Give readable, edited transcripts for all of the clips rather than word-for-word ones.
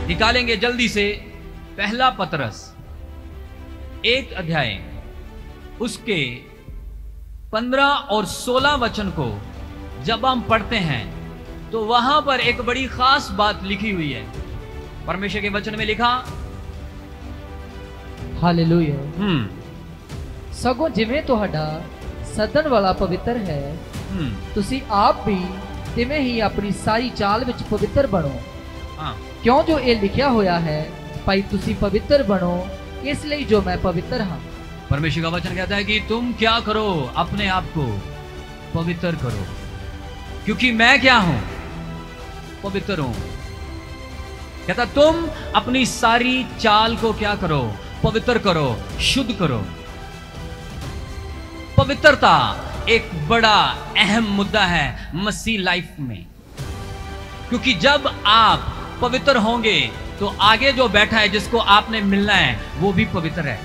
निकालेंगे जल्दी से पहला पतरस 1 अध्याय उसके 15 और 16 वचन को जब हम पढ़ते हैं तो वहां पर एक बड़ी खास बात लिखी हुई है। परमेश्वर के वचन में लिखा, हालेलुया। सगों जिवें तुहाडा सदन वाला पवित्र है, तुसी आप भी तिवें ही अपनी सारी चाल विच पवित्र बनो। क्यों जो ये लिखा होया है, भाई तुसी पवित्र बनो इसलिए जो मैं पवित्र हाँ। परमेश्वर का वचन कहता है कि तुम क्या करो, अपने आप को पवित्र करो, क्योंकि मैं क्या हूं, पवित्र हूं। कहता तुम अपनी सारी चाल को क्या करो, पवित्र करो, शुद्ध करो। पवित्रता एक बड़ा अहम मुद्दा है मसीह लाइफ में, क्योंकि जब आप पवित्र होंगे तो आगे जो बैठा है जिसको आपने मिलना है वो भी पवित्र है।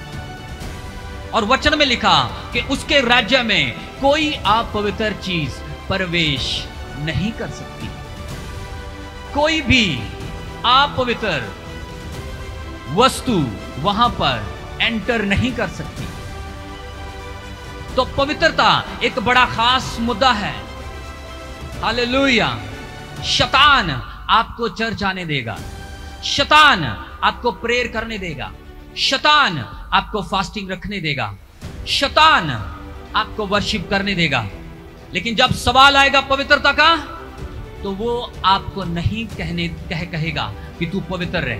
और वचन में लिखा कि उसके राज्य में कोई अपवित्र चीज प्रवेश नहीं कर सकती, कोई भी अपवित्र वस्तु वहां पर एंटर नहीं कर सकती। तो पवित्रता एक बड़ा खास मुद्दा है। हालेलुया। शैतान आपको चर्च आने देगा, शैतान आपको प्रेयर करने देगा, शैतान आपको फास्टिंग रखने देगा, शैतान आपको वर्शिप करने देगा, लेकिन जब सवाल आएगा पवित्रता का तो वो आपको नहीं कहेगा कि तू पवित्र रहे।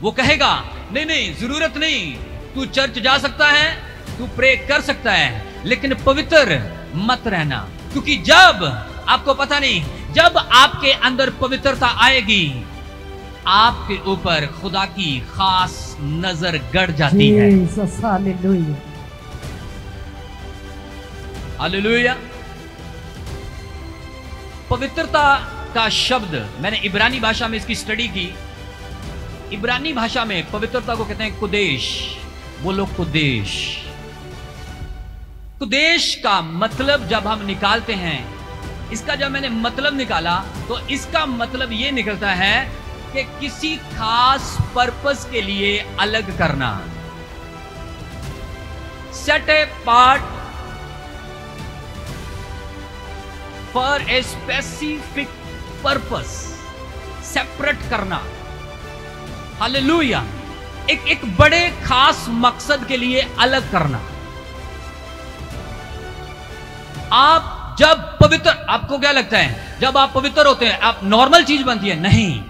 वो कहेगा नहीं नहीं, जरूरत नहीं, तू चर्च जा सकता है, तू प्रे कर सकता है, लेकिन पवित्र मत रहना। क्योंकि जब आपको पता नहीं, जब आपके अंदर पवित्रता आएगी आपके ऊपर खुदा की खास नजर गड़ जाती है। Hallelujah, hallelujah. पवित्रता का शब्द मैंने इब्रानी भाषा में इसकी स्टडी की। इब्रानी भाषा में पवित्रता को कहते हैं कुदेश। बोलो कुदेश। कुदेश का मतलब जब हम निकालते हैं, इसका जब मैंने मतलब निकाला तो इसका मतलब यह निकलता है कि किसी खास पर्पस के लिए अलग करना, set A part for a specific purpose, separate करना। हालेलुया। एक बड़े खास मकसद के लिए अलग करना। आप जब पवित्र, आपको क्या लगता है जब आप पवित्र होते हैं आप नॉर्मल चीज बनती है? नहीं।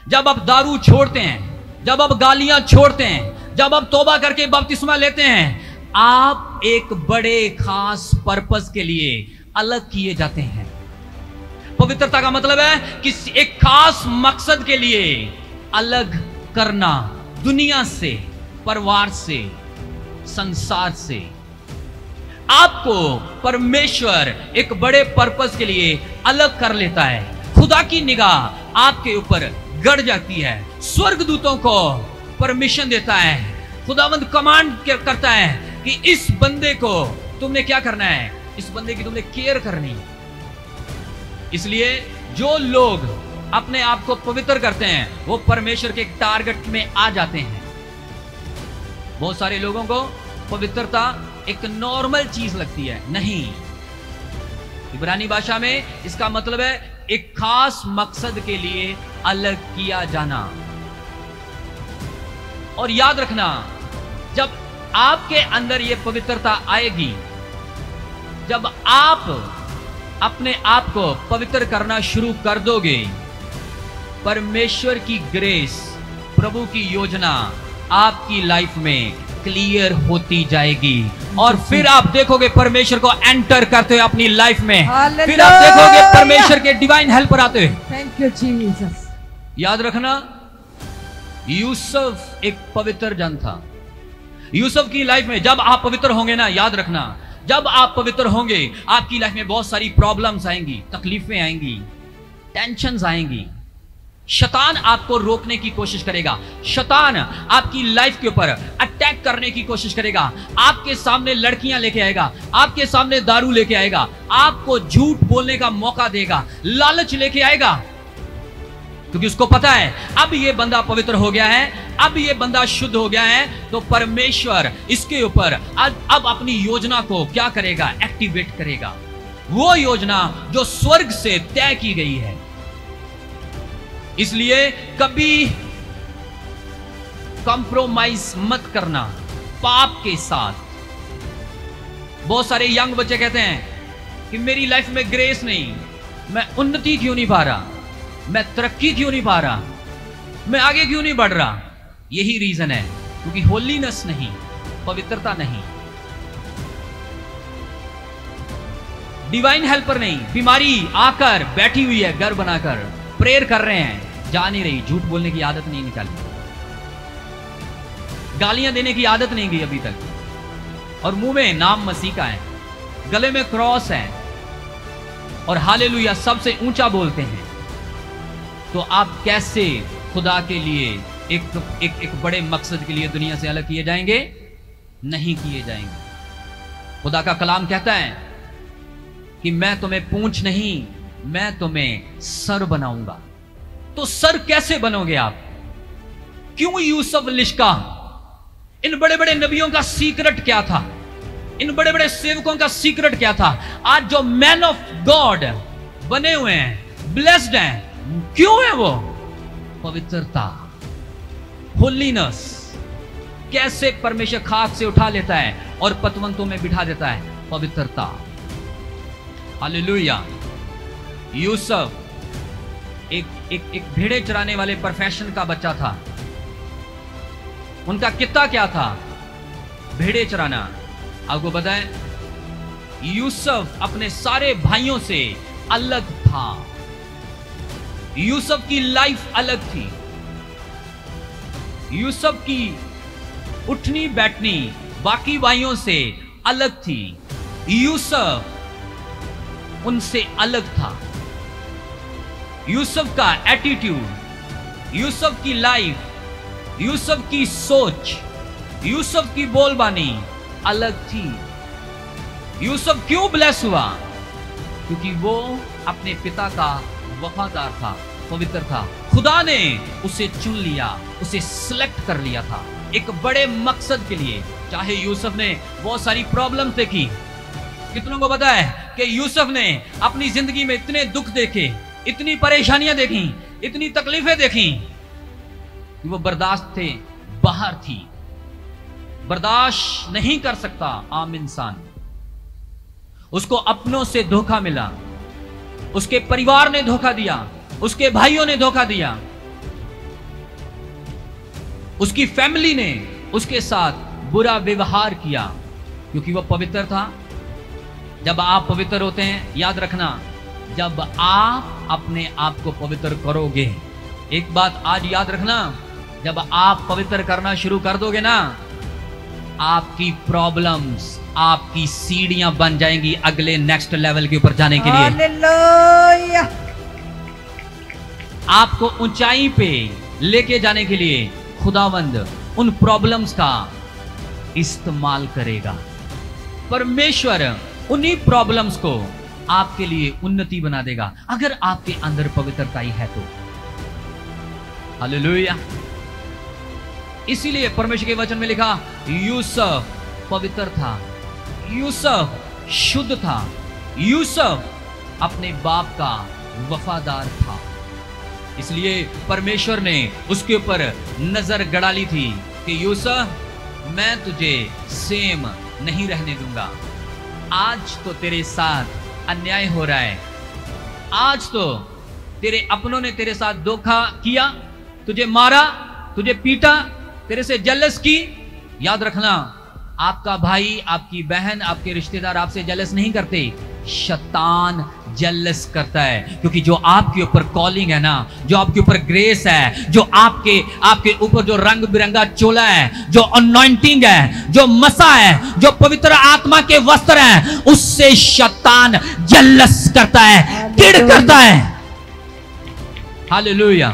जब आप दारू छोड़ते हैं, जब आप गालियां छोड़ते हैं, जब आप तौबा करके बपतिस्मा लेते हैं, आप एक बड़े खास पर्पस के लिए अलग किए जाते हैं। पवित्रता का मतलब है कि एक खास मकसद के लिए अलग करना, दुनिया से, परिवार से, संसार से। आपको परमेश्वर एक बड़े पर्पस के लिए अलग कर लेता है। खुदा की निगाह आपके ऊपर गड़ जाती है। स्वर्गदूतों को परमिशन देता है, खुदावंद कमांड करता है कि इस बंदे को तुमने क्या करना है, इस बंदे की तुमने केयर करनी। इसलिए जो लोग अपने आप को पवित्र करते हैं वो परमेश्वर के टारगेट में आ जाते हैं। बहुत सारे लोगों को पवित्रता एक नॉर्मल चीज लगती है, नहीं। इब्रानी भाषा में इसका मतलब है एक खास मकसद के लिए अलग किया जाना। और याद रखना, जब आपके अंदर यह पवित्रता आएगी, जब आप अपने आप को पवित्र करना शुरू कर दोगे, परमेश्वर की ग्रेस, प्रभु की योजना आपकी लाइफ में क्लियर होती जाएगी। और फिर आप देखोगे परमेश्वर को एंटर करते हुए अपनी लाइफ में, फिर आप देखोगे परमेश्वर के डिवाइन हेल्पर आते हुए। Thank you Jesus. याद रखना, यूसुफ एक पवित्र जन था। यूसुफ की लाइफ में जब आप पवित्र होंगे ना, याद रखना, जब आप पवित्र होंगे आपकी लाइफ में बहुत सारी प्रॉब्लम्स आएंगी, तकलीफें आएंगी, टेंशन्स आएंगी। शैतान आपको रोकने की कोशिश करेगा, शैतान आपकी लाइफ के ऊपर अटैक करने की कोशिश करेगा। आपके सामने लड़कियां लेके आएगा, आपके सामने दारू लेके आएगा, आपको झूठ बोलने का मौका देगा, लालच लेके आएगा। क्योंकि उसको पता है अब ये बंदा पवित्र हो गया है, अब ये बंदा शुद्ध हो गया है, तो परमेश्वर इसके ऊपर अब अपनी योजना को क्या करेगा, एक्टिवेट करेगा। वो योजना जो स्वर्ग से तय की गई है। इसलिए कभी कॉम्प्रोमाइज मत करना पाप के साथ। बहुत सारे यंग बच्चे कहते हैं कि मेरी लाइफ में ग्रेस नहीं, मैं उन्नति क्यों नहीं पा रहा, मैं तरक्की क्यों नहीं पा रहा, मैं आगे क्यों नहीं बढ़ रहा। यही रीजन है, क्योंकि होलीनेस नहीं, पवित्रता नहीं, डिवाइन हेल्पर नहीं। बीमारी आकर बैठी हुई है, घर बनाकर प्रेयर कर रहे हैं, जा नहीं रही। झूठ बोलने की आदत नहीं निकाली, गालियां देने की आदत नहीं गई अभी तक, और मुंह में नाम मसीह का है, गले में क्रॉस है, और हालेलुया सबसे ऊंचा बोलते हैं। तो आप कैसे खुदा के लिए एक बड़े मकसद के लिए दुनिया से अलग किए जाएंगे? नहीं किए जाएंगे। खुदा का कलाम कहता है कि मैं तुम्हें पूंछ नहीं, मैं तुम्हें सर बनाऊंगा। तो सर कैसे बनोगे आप? क्यों यूसुफ लिश्का? इन बड़े बड़े नबियों का सीक्रेट क्या था? इन बड़े बड़े सेवकों का सीक्रेट क्या था? आज जो मैन ऑफ गॉड बने हुए हैं, ब्लेस्ड हैं, क्यों है वो? पवित्रता, होलीनेस। कैसे परमेश्वर खाक से उठा लेता है और पतवंतों में बिठा देता है? पवित्रता। हालेलुया। यूसुफ एक भेड़े चराने वाले प्रोफेशन का बच्चा था। उनका कित्ता क्या था? भेड़े चराना। आपको पता है, यूसुफ अपने सारे भाइयों से अलग था। यूसुफ की लाइफ अलग थी। यूसुफ की उठनी बैठनी बाकी भाइयों से अलग थी। यूसुफ उनसे अलग था। यूसुफ का एटीट्यूड, यूसुफ की लाइफ, यूसुफ की सोच, यूसुफ की बोलबानी अलग थी। यूसुफ क्यों ब्लेस हुआ? क्योंकि वो अपने पिता का वफादार था, पवित्र था। खुदा ने उसे चुन लिया, उसे सिलेक्ट कर लिया था एक बड़े मकसद के लिए। चाहे यूसुफ ने बहुत सारी प्रॉब्लम्स देखी। कितनों को पता है कि यूसुफ ने अपनी जिंदगी में इतने दुख देखे, इतनी परेशानियां देखी, इतनी तकलीफें देखी कि वो बर्दाश्त थे बाहर थी। बर्दाश्त नहीं कर सकता आम इंसान। उसको अपनों से धोखा मिला, उसके परिवार ने धोखा दिया, उसके भाइयों ने धोखा दिया, उसकी फैमिली ने उसके साथ बुरा व्यवहार किया, क्योंकि वह पवित्र था। जब आप पवित्र होते हैं, याद रखना, जब आप अपने आप को पवित्र करोगे, एक बात आज याद रखना, जब आप पवित्र करना शुरू कर दोगे ना, आपकी प्रॉब्लम्स आपकी सीढ़ियां बन जाएंगी अगले नेक्स्ट लेवल के ऊपर जाने के लिए। हालेलुया। आपको ऊंचाई पे लेके जाने के लिए खुदावंद उन प्रॉब्लम्स का इस्तेमाल करेगा। परमेश्वर उन्हीं प्रॉब्लम्स को आपके लिए उन्नति बना देगा, अगर आपके अंदर पवित्रता ही है तो। हालेलुया। इसीलिए परमेश्वर के वचन में लिखा, यूसुफ पवित्र था, यूसुफ शुद्ध था, यूसुफ अपने बाप का वफादार था। इसलिए परमेश्वर ने उसके ऊपर नजर गड़ा ली थी कि यूसुफ, मैं तुझे सेम नहीं रहने दूंगा। आज तो तेरे साथ अन्याय हो रहा है, आज तो तेरे अपनों ने तेरे साथ धोखा किया, तुझे मारा, तुझे पीटा, तेरे से जेलस की। याद रखना, आपका भाई, आपकी बहन, आपके रिश्तेदार आपसे जेलस नहीं करते, शैतान जेलस करता है। क्योंकि जो आपके ऊपर कॉलिंग है ना, जो आपके ऊपर ग्रेस है, जो आपके ऊपर जो रंग बिरंगा चोला है, जो अनॉइंटिंग है, जो मसा है, जो पवित्र आत्मा के वस्त्र हैं, उससे शैतान जेलस करता है, किड़ करता है। हालेलुया।